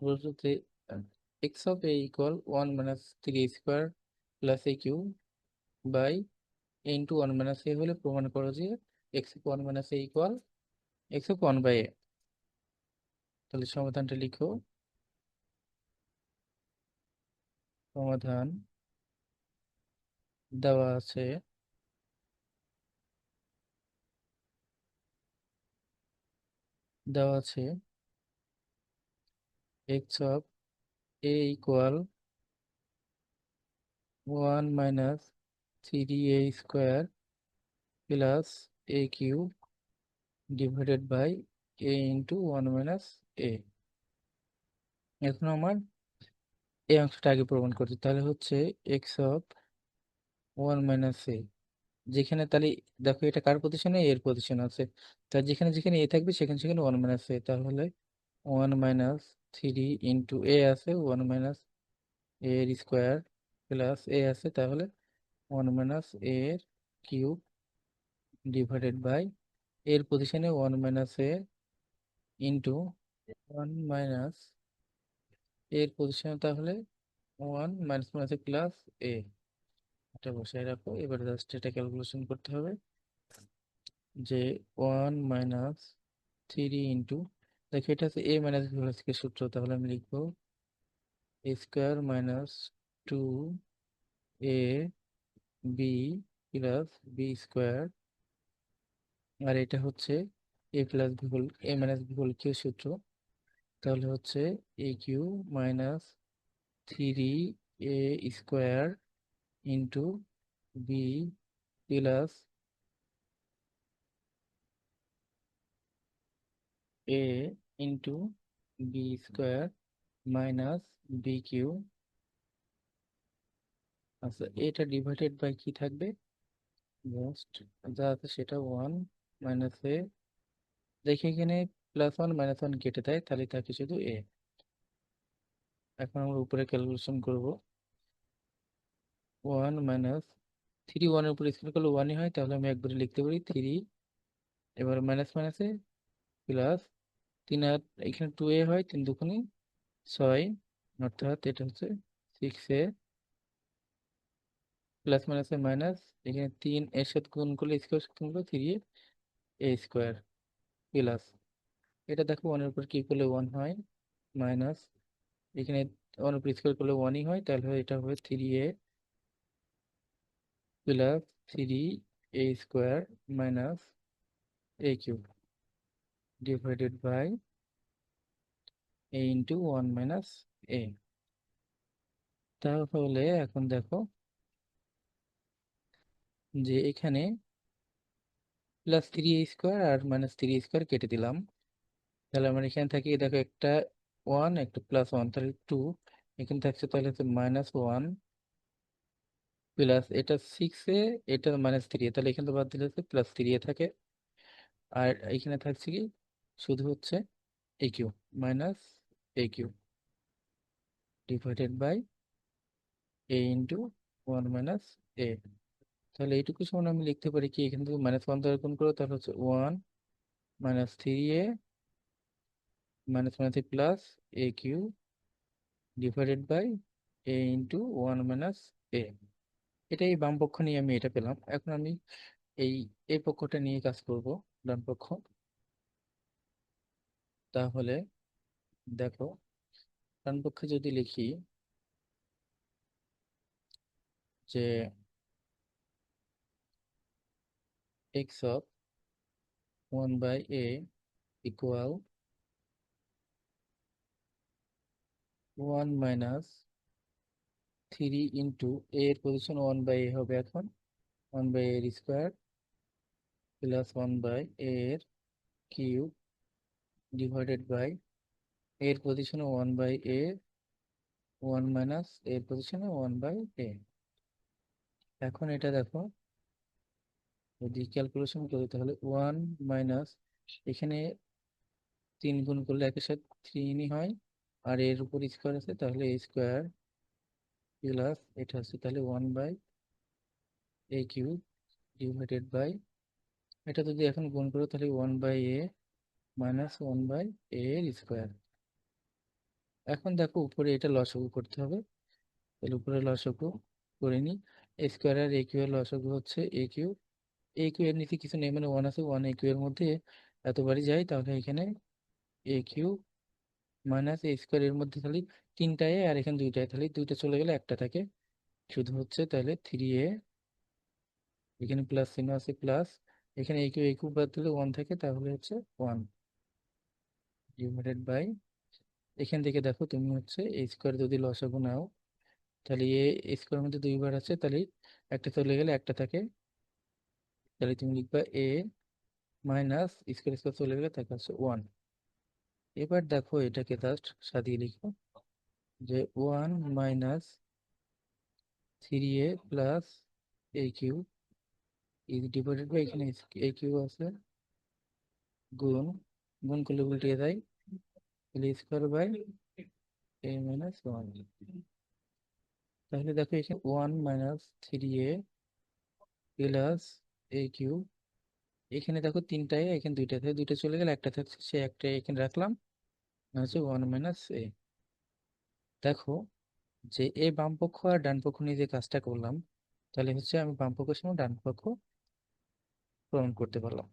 বলতে X of A equal 1 - 3 square plus A cube by into 1 - a হলে প্রমাণ করো যে X of 1 - a equal X of 1/a। তাহলে সমাধানটা লিখো। সমাধান দেওয়া আছে দেওয়া আছে X of A equal 1 - 3a square plus A cube divided by A into 1 - a। এখন আমার এই অংশটা আগে প্রমাণ করছি। তাহলে হচ্ছে এক্স অফ 1 - a, যেখানে তাহলে দেখো এটা কার পজিশনে, এর পজিশন আছে। তার যেখানে যেখানে এ থাকবে সেখানে সেখানে 1 - a, তাহলে 1 - 3 ইন্টু এ আছে 1 - a এর স্কোয়ার প্লাস এ আছে, তাহলে 1 - a এর কিউব ডিভাইডেড বাই এর পজিশনে 1 - a ইন্টু 1 - এর পজিশনে তাহলে 1 - a প্লাস এ। এটা বসায় রাখো। এবার জাস্ট এটা ক্যালকুলেশন করতে হবে যে 1 - 3 ইন্টু, দেখো এটা হচ্ছে a minus b whole square সূত্র, তাহলে আমি লিখবো a square minus 2ab plus b square. আর এটা হচ্ছে a plus b whole, a minus b whole cube সূত্র, তাহলে হচ্ছে a cube minus 3a square into b plus a into b square minus b cube. আচ্ছা, এটা divided by কি থাকবে, জাস্ট যা আছে সেটা 1 - a। দেখি এখানে +1 - 1 কেটে দেয়, তাহলে থাকে শুধু এ। এখন আমরা উপরে ক্যালকুলেশন করব। 1 - 3, 1-এর উপরে স্কোয়ার করলে 1-ই হয়, তাহলে আমি একবারে লিখতে পারি 3। এবার মাইনাস মাইনাসে প্লাস 3, আর এখানে 2a হয়, 3 দুগুণে 6, অর্থাৎ এটা হচ্ছে 6a প্লাস মাইনাসে মাইনাস, এখানে 3 এর সাথে গুণ করলে স্কোয়ার সাথে গুণ করলে 3a স্কোয়ার প্লাস, এটা দেখো 1-এর উপর কি করলে 1 হয়, মাইনাস এখানে 1-এর উপর স্কোয়ার করলে 1-ই হয়, তাহলে এটা হবে 3a plus 3a square minus A cube divided by A into 1 - a। তাহলে এখন দেখো যে এখানে +3a স্কোয়ার আর -3a স্কোয়ার কেটে দিলাম, তাহলে আমার এখানে থাকি দেখো একটা 1 একটা +1, তাহলে 2 এখানে থাকছে, তাহলে হচ্ছে -1 প্লাস এটা 6a, এটা -3a, তাহলে এখানে তো বাদ দিলে হচ্ছে +3a থাকে। আর এখানে থাকছে কি শুধু হচ্ছে a cube minus a cube divided by A into 1 - a। তাহলে এইটুকু সমান আমি লিখতে পারি কি, এখান থেকে -1 দ্বারা গুণ করো, তাহলে হচ্ছে 1 - 3a -1 plus A cube divided by A into 1 - a। এটাই বাম পক্ষ নিয়ে আমি এটা পেলাম। এখন আমি এই এই পক্ষটা নিয়ে কাজ করব, ডান পক্ষ। তাহলে দেখো ডান পক্ষে যদি লিখি যে X of 1/a equal 1 - 3 into এর পজিশন 1/a হবে এখন 1/a এর স্কোয়ার প্লাস 1/a এর কিউব ডিভাইডেড বাই এর পজিশনে 1/a, 1 মাইনাস এর পজিশনে 1/a। এখন এটা দেখো যদি ক্যালকুলেশন করি তাহলে 1 মাইনাস, এখানে 3 গুণ করলে একের সাথে 3ই হয়, আর এর উপর স্কোয়ার আছে, তাহলে a স্কোয়ার প্লাস এটা হচ্ছে তাহলে 1/a কিউব ডিভাইডেড বাই, এটা যদি এখন গুণ করো তাহলে 1/a মাইনাস 1/a এর স্কোয়ার। এখন দেখো উপরে এটা লসাগু করতে হবে, তাহলে উপরে লসাগু করে নি। এ স্কোয়ার আর এ কিউ এর লসাগু হচ্ছে এ কিউ। এ কিউ এর নিচে কিছু নেই, মানে ওয়ান আছে, ওয়ান এ কিউ এর মধ্যে এতবারই যায়, তাহলে এখানে A cube minus A square, এর মধ্যে খালি তিনটায় আর এখানে দুইটায়, তাহলে দুইটা চলে গেলে একটা থাকে, শুধু হচ্ছে তাহলে 3a, এখানে প্লাস চিহ্ন আছে প্লাস, এখানে এ কিউ বাদ দিলে ওয়ান থাকে, তাহলে হচ্ছে ওয়ান ডিভাইডেড বাই, এখান থেকে দেখো তুমি হচ্ছে এ স্কোয়ার যদি লসাগু নাও, তাহলে এ স্কোয়ার মধ্যে দুইবার আছে, তাহলে একটা চলে গেলে একটা থাকে, তাহলে তুমি লিখবা এ মাইনাস স্কোয়ার স্কোয়ার চলে গেলে থাকে হচ্ছে ওয়ান। এবার দেখো এটাকে জাস্ট সাজিয়ে লিখো, যে one minus 3a plus A cube is divided by, এখানে এ কিউ আছে, গুণ, গুণ করলে উল্টে যায়, তাহলে square by A minus one. তাহলে দেখো এখানে one minus 3a plus A cube, এখানে দেখো তিনটায় এখানে দুইটা থাকে, দুইটা চলে গেলে একটা থাকছে, সে একটা এখানে রাখলাম, হচ্ছে ওয়ান মাইনাস এ। দেখো যে এই বাম পক্ষ আর ডান পক্ষ নিয়ে যে কাজটা করলাম, তাহলে হচ্ছে আমি বাম পক্ষের সঙ্গে ডান পক্ষ প্রমাণ করতে পারলাম।